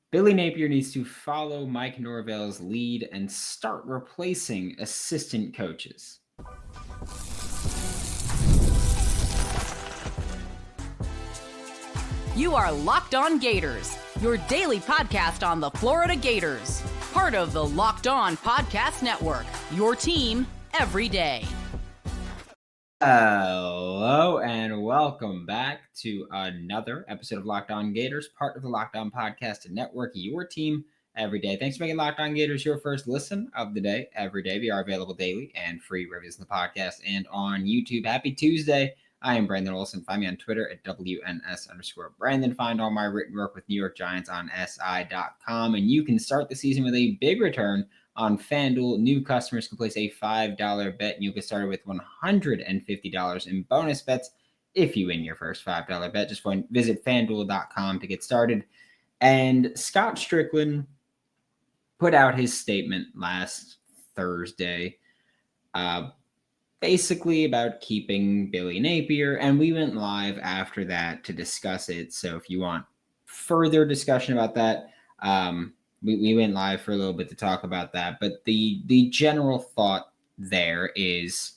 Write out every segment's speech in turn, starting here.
Billy Napier needs to follow Mike Norvell's lead and start replacing assistant coaches. You are Locked On Gators, your daily podcast on the Florida Gators. Part of the Locked On Podcast Network, your team every day. Hello and welcome back to another episode of Locked On Gators, part of the Locked On Podcast Network, your team every day. Thanks for making Locked On Gators your first listen of the day every day. We are available daily and free reviews in the podcast and on YouTube. Happy Tuesday. I am Brandon Olsen. Find me on Twitter at WNS_Brandon. Find all my written work with New York Giants on SI.com. And you can start the season with a big return on FanDuel. New customers can place a $5 bet, and you get started with $150 in bonus bets if you win your first $5 bet. Just visit FanDuel.com to get started. And Scott Strickland put out his statement last Thursday, basically about keeping Billy Napier, and we went live after that to discuss it. So if you want further discussion about that, we went live for a little bit to talk about that. But the general thought there is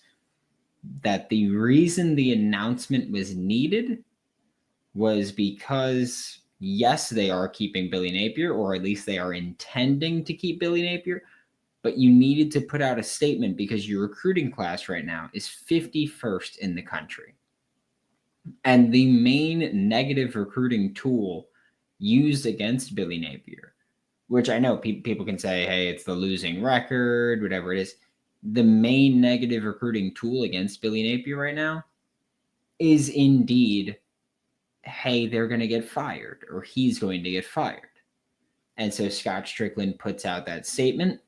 that the reason the announcement was needed was because, yes, they are keeping Billy Napier, or at least they are intending to keep Billy Napier, but you needed to put out a statement because your recruiting class right now is 51st in the country. And the main negative recruiting tool used against Billy Napier, which I know people can say, hey, it's the losing record, whatever it is. The main negative recruiting tool against Billy Napier right now is indeed, hey, they're going to get fired, or he's going to get fired. And so Scott Strickland puts out that statement,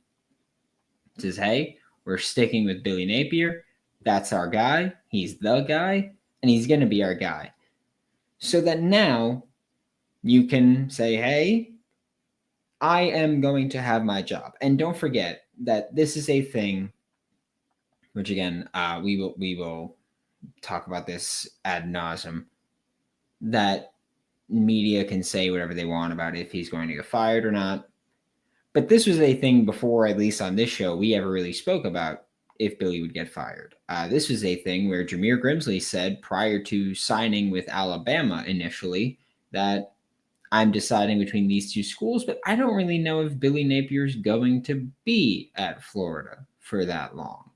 says, hey, we're sticking with Billy Napier. That's our guy. He's the guy, and he's going to be our guy. So that now you can say, hey, I am going to have my job. And don't forget that this is a thing, which again, we will talk about this ad nauseum, that media can say whatever they want about if he's going to get fired or not. But this was a thing before, at least on this show, we ever really spoke about if Billy would get fired. This was a thing where Jameer Grimsley said prior to signing with Alabama initially that I'm deciding between these two schools, but I don't really know if Billy Napier's going to be at Florida for that long.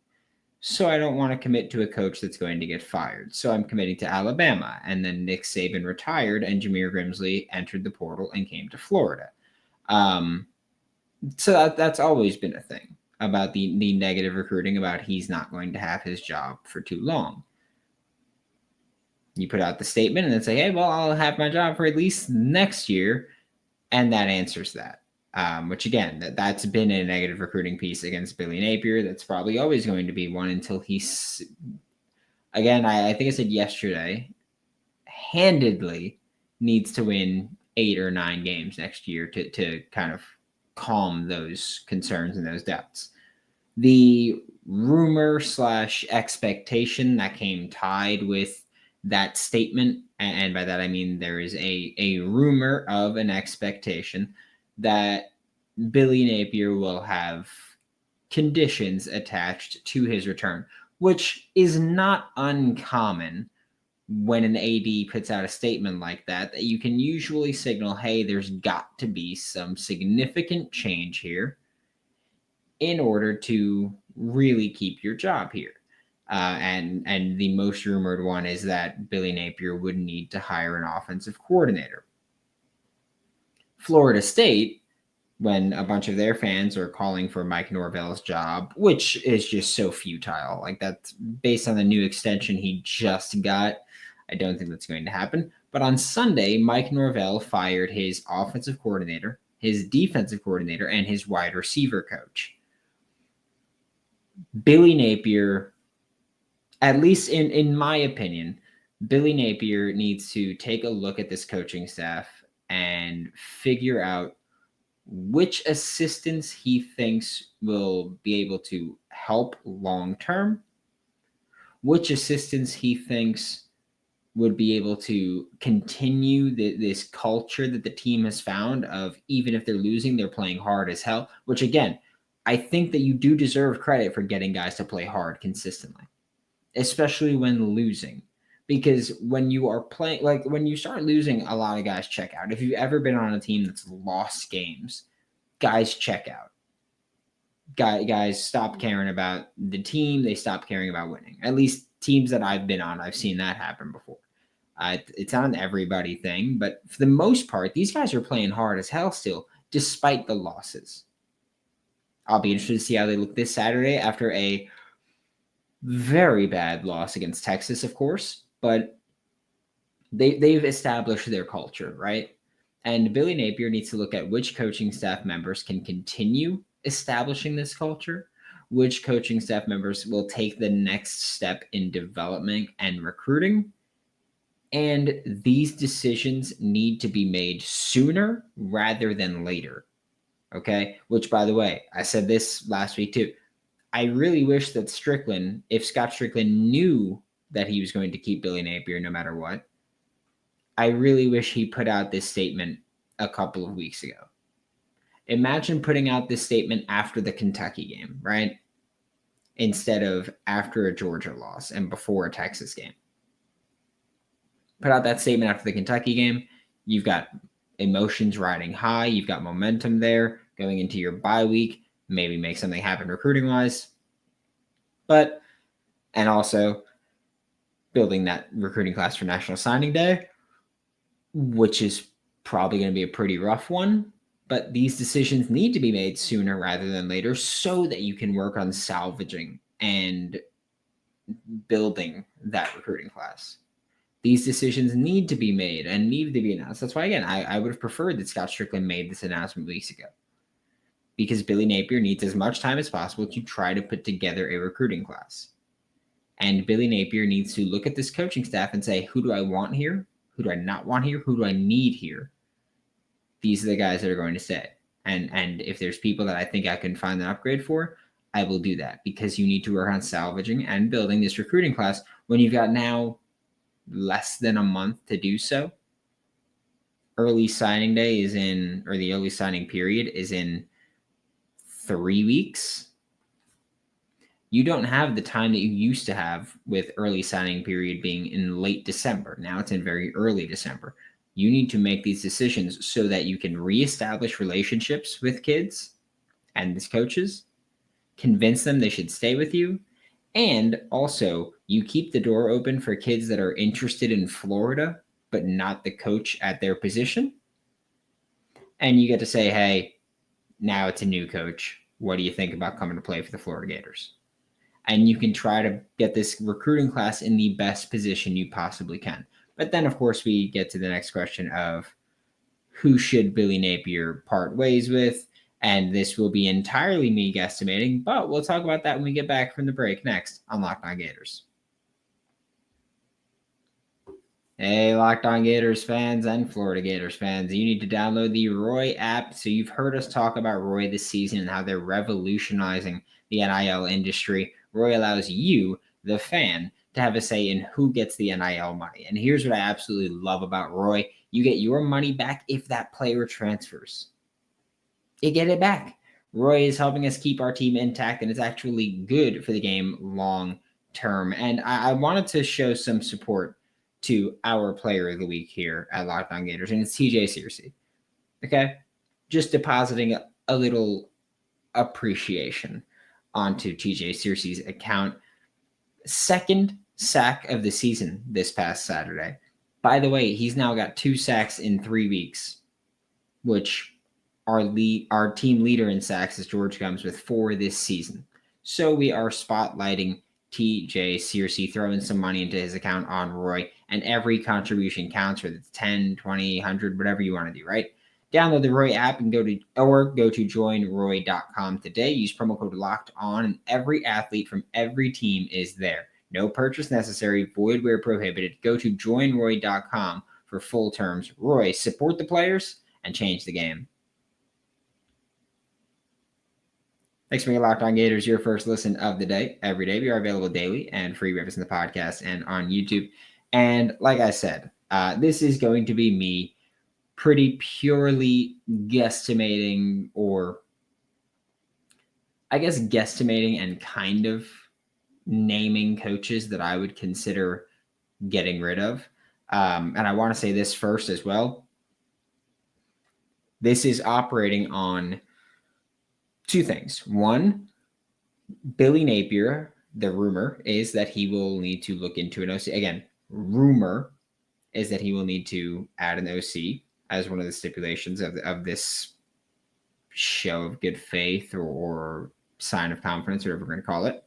So I don't want to commit to a coach that's going to get fired. So I'm committing to Alabama. And then Nick Saban retired and Jameer Grimsley entered the portal and came to Florida. So that's always been a thing about the negative recruiting, about he's not going to have his job for too long. You put out the statement and then say, hey, well, I'll have my job for at least next year. And that answers that, which again, that's been a negative recruiting piece against Billy Napier. That's probably always going to be one until he's, again, I think I said yesterday, handedly needs to win 8 or 9 games next year to kind of calm those concerns and those doubts. The rumor / expectation that came tied with that statement, and by that I mean there is a rumor of an expectation that Billy Napier will have conditions attached to his return, which is not uncommon when an AD puts out a statement like that you can usually signal, hey, there's got to be some significant change here in order to really keep your job here. And the most rumored one is that Billy Napier would need to hire an offensive coordinator. Florida State, when a bunch of their fans are calling for Mike Norvell's job, which is just so futile. Like, that's based on the new extension he just got. I don't think that's going to happen. But on Sunday, Mike Norvell fired his offensive coordinator, his defensive coordinator, and his wide receiver coach. Billy Napier, at least in my opinion, Billy Napier needs to take a look at this coaching staff and figure out which assistants he thinks will be able to help long-term, which assistants he thinks would be able to continue this culture that the team has found of, even if they're losing, they're playing hard as hell, which again, I think that you do deserve credit for getting guys to play hard consistently, especially when losing. Because when you are playing, like when you start losing, a lot of guys check out. If you've ever been on a team that's lost games, guys check out. Guys stop caring about the team. They stop caring about winning. At least teams that I've been on, I've seen that happen before. It's not an everybody thing, but for the most part, these guys are playing hard as hell still, despite the losses. I'll be interested to see how they look this Saturday after a very bad loss against Texas, of course, but they've established their culture, right? And Billy Napier needs to look at which coaching staff members can continue establishing this culture, which coaching staff members will take the next step in development and recruiting. And these decisions need to be made sooner rather than later. Okay? Which, by the way, I said this last week too. I really wish that Strickland, if Scott Strickland knew that he was going to keep Billy Napier no matter what, I really wish he put out this statement a couple of weeks ago. Imagine putting out this statement after the Kentucky game, right? Instead of after a Georgia loss and before a Texas game. Put out that statement after the Kentucky game. You've got emotions riding high. You've got momentum there going into your bye week. Maybe make something happen recruiting-wise. And also building that recruiting class for National Signing Day, which is probably going to be a pretty rough one. But these decisions need to be made sooner rather than later so that you can work on salvaging and building that recruiting class. These decisions need to be made and need to be announced. That's why, again, I would have preferred that Scott Strickland made this announcement weeks ago, because Billy Napier needs as much time as possible to try to put together a recruiting class. And Billy Napier needs to look at this coaching staff and say, who do I want here? Who do I not want here? Who do I need here? These are the guys that are going to stay. And if there's people that I think I can find an upgrade for, I will do that, because you need to work on salvaging and building this recruiting class when you've got now less than a month to do so. Early signing day is in, or the early signing period is in 3 weeks. You don't have the time that you used to have with early signing period being in late December. Now it's in very early December. You need to make these decisions so that you can reestablish relationships with kids and with coaches, convince them they should stay with you, and also you keep the door open for kids that are interested in Florida but not the coach at their position. And you get to say, hey, now it's a new coach. What do you think about coming to play for the Florida Gators? And you can try to get this recruiting class in the best position you possibly can. But then, of course, we get to the next question of who should Billy Napier part ways with? And this will be entirely me guesstimating, but we'll talk about that when we get back from the break next on Locked On Gators. Hey, Locked On Gators fans and Florida Gators fans, you need to download the Roy app. So you've heard us talk about Roy this season and how they're revolutionizing the NIL industry. Roy allows you, the fan, to have a say in who gets the NIL money. And here's what I absolutely love about Roy. You get your money back if that player transfers. You get it back. Roy is helping us keep our team intact, and it's actually good for the game long term. And I wanted to show some support to our player of the week here at Locked On Gators, and it's TJ Searcy. Okay? Just depositing a little appreciation onto TJ Searcy's account. Second sack of the season this past Saturday. By the way, he's now got 2 sacks in 3 weeks, which our team leader in sacks is George Gums with 4 this season. So we are spotlighting TJ Searcy, throwing some money into his account on Roy, and every contribution counts, whether it's 10, 20, 100, whatever you want to do, right? Download the Roy app and go to joinroy.com today. Use promo code LOCKEDON, and every athlete from every team is there. No purchase necessary, void where prohibited. Go to joinroy.com for full terms. Roy, support the players and change the game. Thanks for being Locked On Gators, your first listen of the day. Every day, we are available daily and free reviews in the podcast and on YouTube. And like I said, this is going to be me pretty purely guesstimating, or I guess guesstimating and kind of naming coaches that I would consider getting rid of. And I want to say this first as well. This is operating on two things. One, Billy Napier, the rumor is that he will need to look into an OC. Again, rumor is that he will need to add an OC as one of the stipulations of this show of good faith or sign of confidence, whatever we're going to call it.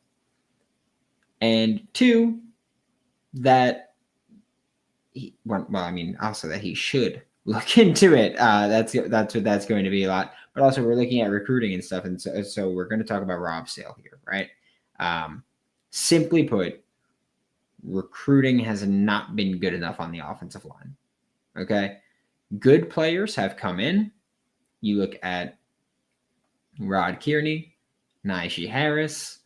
And two, that also that he should look into it. That's what that's going to be a lot. But also we're looking at recruiting and stuff, and so we're going to talk about Rob Sale here, right? Simply put, recruiting has not been good enough on the offensive line. Okay, good players have come in. You look at Rod Kearney, Najee Harris.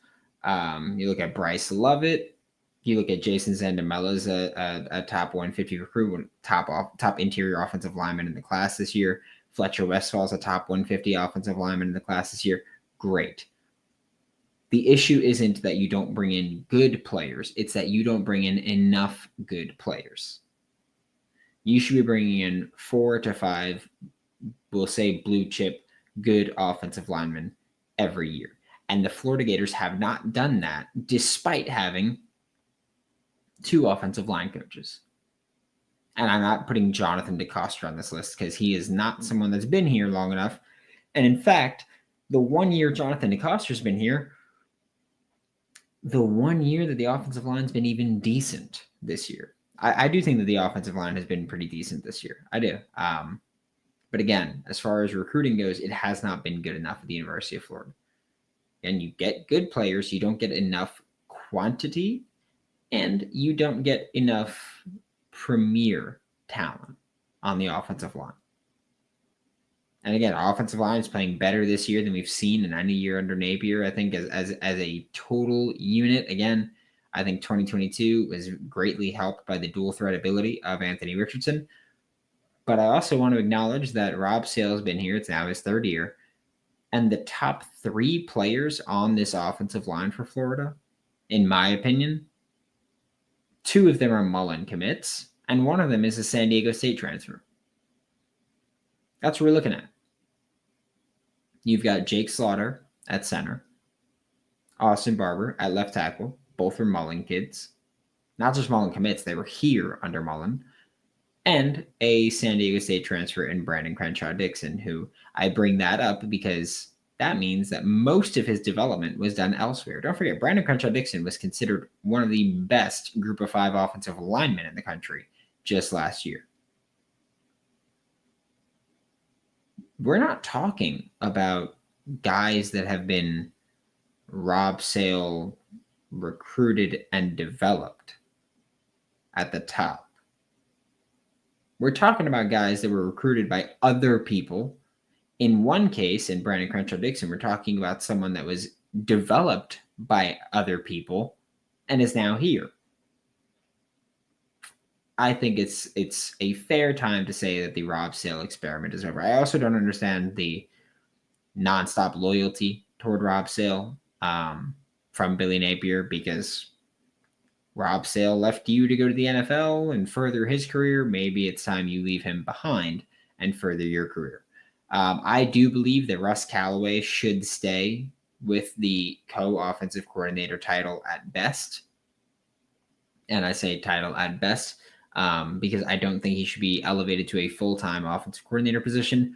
You look at Bryce Lovett. You look at Jason Zandamela as a top 150 recruit, top interior offensive lineman in the class this year. Fletcher Westphal is a top 150 offensive lineman in the class this year. Great. The issue isn't that you don't bring in good players. It's that you don't bring in enough good players. You should be bringing in 4 to 5, we'll say blue chip, good offensive linemen every year. And the Florida Gators have not done that despite having 2 offensive line coaches. And I'm not putting Jonathan DeCoster on this list because he is not someone that's been here long enough. And in fact, the 1 year Jonathan DeCoster's been here, the 1 year that the offensive line's been even decent this year. I do think that the offensive line has been pretty decent this year. I do. But again, as far as recruiting goes, it has not been good enough at the University of Florida. And you get good players, you don't get enough quantity, and you don't get enough premier talent on the offensive line. And again, our offensive line is playing better this year than we've seen in any year under Napier. I think as a total unit, again, I think 2022 was greatly helped by the dual threat ability of Anthony Richardson. But I also want to acknowledge that Rob Sale has been here. It's now his 3rd year. And the top 3 players on this offensive line for Florida, in my opinion, 2 of them are Mullen commits, and 1 of them is a San Diego State transfer. That's what we're looking at. You've got Jake Slaughter at center, Austin Barber at left tackle. Both are Mullen kids. Not just Mullen commits, they were here under Mullen. And a San Diego State transfer in Brandon Crenshaw-Dixon, who I bring that up because that means that most of his development was done elsewhere. Don't forget, Brandon Crenshaw-Dixon was considered one of the best Group of 5 offensive linemen in the country just last year. We're not talking about guys that have been Rob Sale recruited and developed at the top. We're talking about guys that were recruited by other people. In one case, in Brandon Crenshaw-Dixon, we're talking about someone that was developed by other people and is now here. I think it's a fair time to say that the Rob Sale experiment is over. I also don't understand the nonstop loyalty toward Rob Sale from Billy Napier, because Rob Sale left you to go to the NFL and further his career. Maybe it's time you leave him behind and further your career. I do believe that Russ Callaway should stay with the co-offensive coordinator title at best. And I say title at best because I don't think he should be elevated to a full-time offensive coordinator position.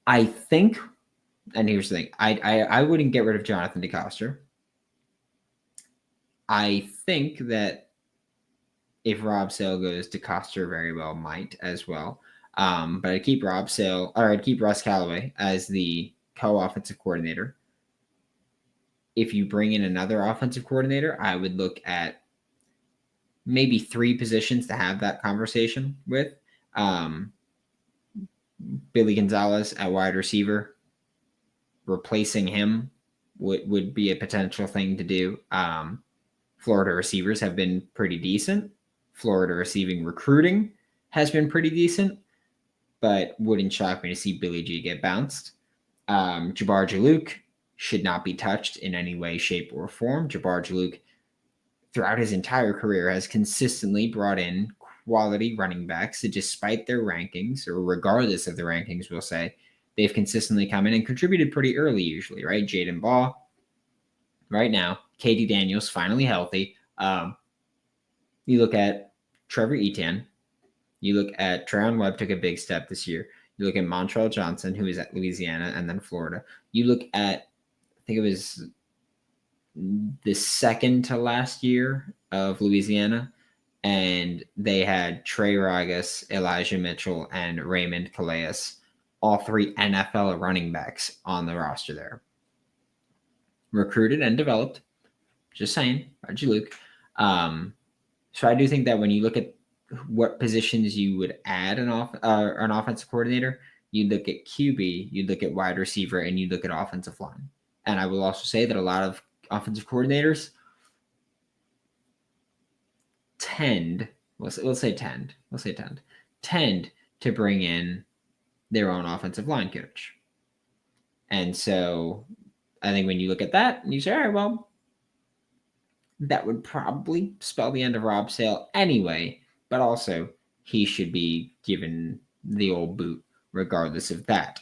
I think, and here's the thing, I wouldn't get rid of Jonathan DeCoster. I think that if Rob Sale goes, DeCoster very well might as well. But I'd keep I'd keep Russ Callaway as the co-offensive coordinator. If you bring in another offensive coordinator, I would look at maybe 3 positions to have that conversation with. Billy Gonzalez at wide receiver, replacing him would be a potential thing to do. Florida receivers have been pretty decent. Florida receiving recruiting has been pretty decent, but wouldn't shock me to see Billy G get bounced. Jabbar Jalouk should not be touched in any way, shape, or form. Jabbar Jalouk, throughout his entire career, has consistently brought in quality running backs that, despite their rankings, or regardless of the rankings, we'll say, they've consistently come in and contributed pretty early usually, right? Jaden Ball, right now. KD Daniels, finally healthy. You look at Trevor Etienne. You look at Trayon Webb, took a big step this year. You look at Montrell Johnson, who is at Louisiana and then Florida. You look at, I think it was the second to last year of Louisiana, and they had Trey Ragas, Elijah Mitchell, and Raymond Calais, all three NFL running backs on the roster there. Recruited and developed. Just saying, Reggie Luke. So I do think that when you look at what positions you would add an offensive coordinator, you'd look at QB, you'd look at wide receiver, and you'd look at offensive line. And I will also say that a lot of offensive coordinators tend to bring in their own offensive line coach. And so I think when you look at that and you say, all right, well, that would probably spell the end of Rob Sale anyway, but also he should be given the old boot regardless of that.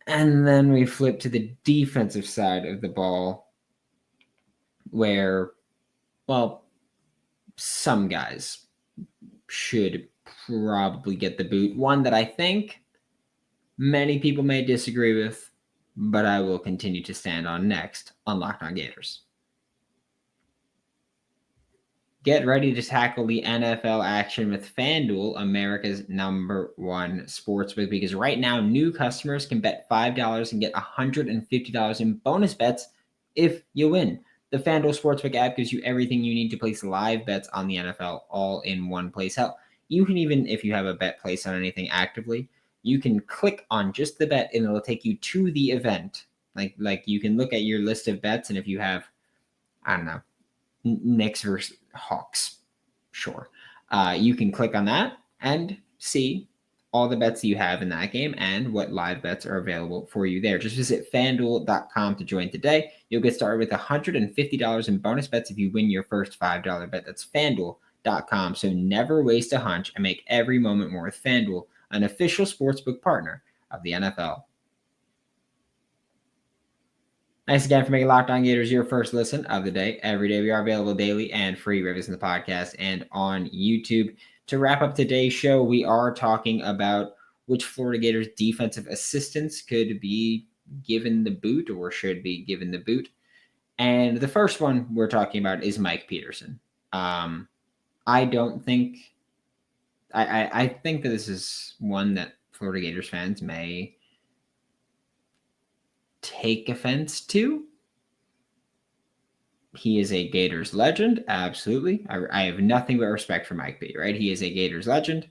And then we flip to the defensive side of the ball where, well, some guys should probably get the boot. One that I think many people may disagree with, but I will continue to stand on next on Locked On Gators. Get ready to tackle the NFL action with FanDuel, America's #1 sportsbook, because right now new customers can bet $5 and get $150 in bonus bets if you win. The FanDuel Sportsbook app gives you everything you need to place live bets on the NFL all in one place. Hell, you can even, if you have a bet placed on anything actively, you can click on just the bet and it'll take you to the event. Like you can look at your list of bets, and if you have, I don't know, Knicks versus Hawks, sure. You can click on that and see all the bets you have in that game and what live bets are available for you there. Just visit FanDuel.com to join today. You'll get started with $150 in bonus bets if you win your first $5 bet. That's FanDuel.com. So never waste a hunch and make every moment more with FanDuel, an official sportsbook partner of the NFL. Thanks again for making Locked On Gators your first listen of the day. Every day we are available daily and free reviews in the podcast and on YouTube. To wrap up today's show, we are talking about which Florida Gators defensive assistants could be given the boot or should be given the boot. And the first one we're talking about is Mike Peterson. I think that this is one that Florida Gators fans may take offense to. He is a Gators legend, absolutely. I have nothing but respect for Mike B, right? He is a Gators legend.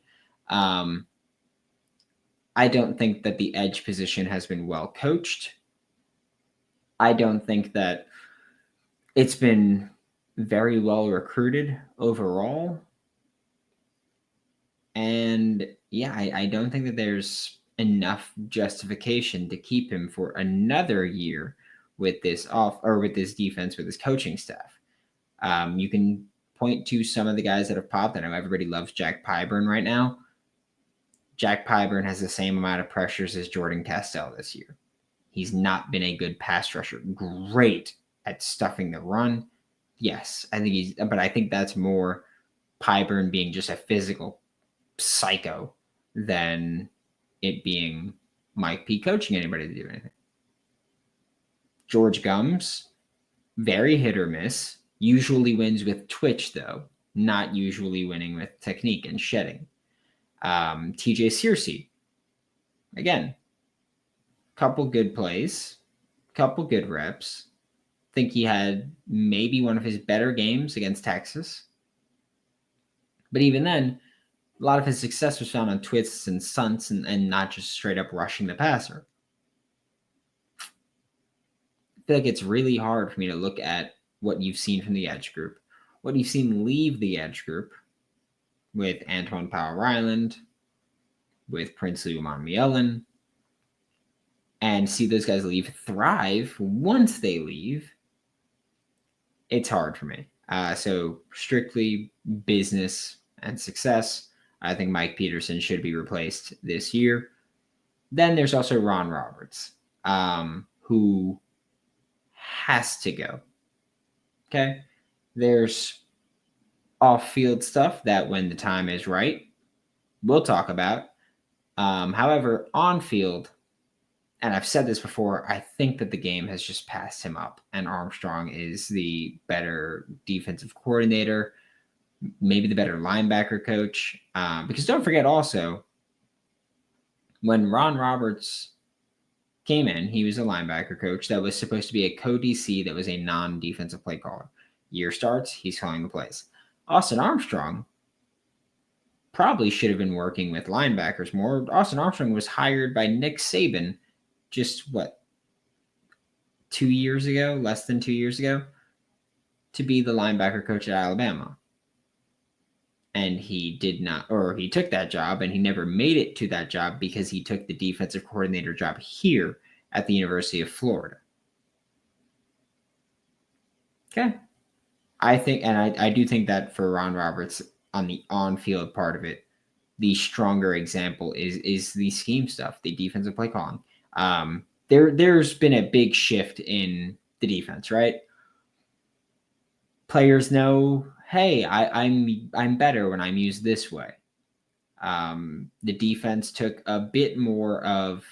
I don't think that the edge position has been well coached. I don't think that it's been very well recruited overall. And yeah, I don't think that there's enough justification to keep him for another year with this defense, with this coaching staff. You can point to some of the guys that have popped. I know everybody loves Jack Pyburn right now. Jack Pyburn has the same amount of pressures as Jordan Castell this year. He's not been a good pass rusher. Great at stuffing the run. Yes, I think that's more Pyburn being just a physical psycho than it being Mike P coaching anybody to do anything. George Gums, very hit or miss. Usually wins with twitch, though. Not usually winning with technique and shedding. TJ Searcy, again, couple good plays, couple good reps. Think he had maybe one of his better games against Texas. But even then, a lot of his success was found on twists and stunts and not just straight up rushing the passer. I feel like it's really hard for me to look at what you've seen from the edge group, what you've seen leave the edge group, with Antoine Powell-Ryland, with Princely Umanmielen, and see those guys leave, thrive once they leave, it's hard for me. So strictly business and success, I think Mike Peterson should be replaced this year. Then there's also Ron Roberts, who has to go. Okay. There's off-field stuff that when the time is right, we'll talk about. However, on-field, and I've said this before, I think that the game has just passed him up, and Armstrong is the better defensive coordinator, maybe the better linebacker coach. Because don't forget also, when Ron Roberts came in, he was a linebacker coach that was supposed to be a co-DC that was a non-defensive play caller. Year starts, he's calling the plays. Austin Armstrong probably should have been working with linebackers more. Austin Armstrong was hired by Nick Saban just, 2 years ago, less than 2 years ago, to be the linebacker coach at Alabama. And he did not, or he took that job and he never made it to that job because he took the defensive coordinator job here at the University of Florida. Okay. I think, and I do think that for Ron Roberts on the on-field part of it, the stronger example is the scheme stuff, the defensive play calling. There's been a big shift in the defense, right? Players know, hey, I'm better when I'm used this way. The defense took a bit more of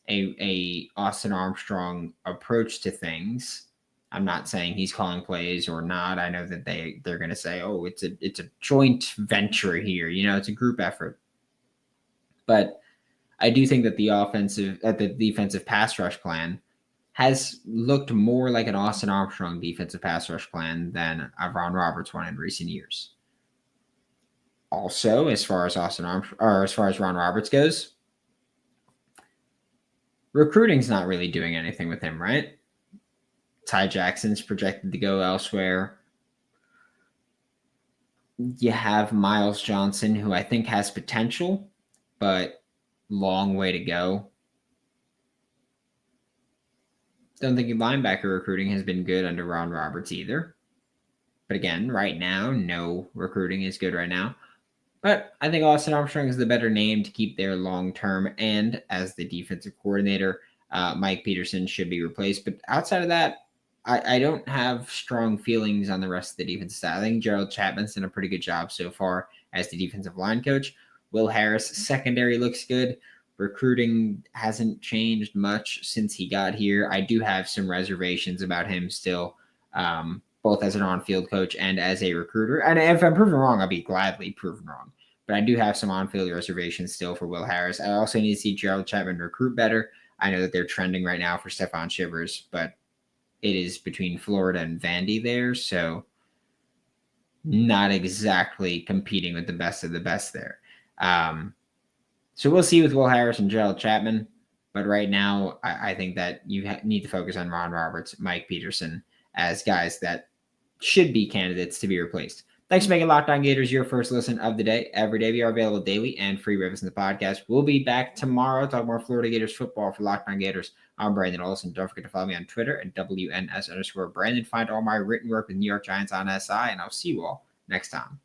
a Austin Armstrong approach to things. I'm not saying he's calling plays or not. I know that they're going to say, oh, it's a joint venture here. It's a group effort. But I do think that the defensive pass rush plan has looked more like an Austin Armstrong defensive pass rush plan than a Ron Roberts one in recent years. Also, as far as Ron Roberts goes, recruiting's not really doing anything with him, right? Ty Jackson's projected to go elsewhere. You have Miles Johnson, who I think has potential, but long way to go. Don't think linebacker recruiting has been good under Ron Roberts either. But again, right now, no recruiting is good right now. But I think Austin Armstrong is the better name to keep there long term. And as the defensive coordinator, Mike Peterson should be replaced. But outside of that, I don't have strong feelings on the rest of the defense side. I think Gerald Chapman's done a pretty good job so far as the defensive line coach. Will Harris, secondary looks good. Recruiting hasn't changed much since he got here. I do have some reservations about him still, both as an on-field coach and as a recruiter. And if I'm proven wrong, I'll be gladly proven wrong. But I do have some on-field reservations still for Will Harris. I also need to see Gerald Chapman recruit better. I know that they're trending right now for Stephon Shivers, but it is between Florida and Vandy there, so not exactly competing with the best of the best there. So we'll see with Will Harris and Gerald Chapman, but right now I think that you need to focus on Ron Roberts, Mike Peterson as guys that should be candidates to be replaced. Thanks for making Locked On Gators your first listen of the day. Every day we are available daily and free reviews in the podcast. We'll be back tomorrow talking more Florida Gators football for Locked On Gators. I'm Brandon Olsen. Don't forget to follow me on Twitter at WNS_Brandon. Find all my written work with New York Giants on SI, and I'll see you all next time.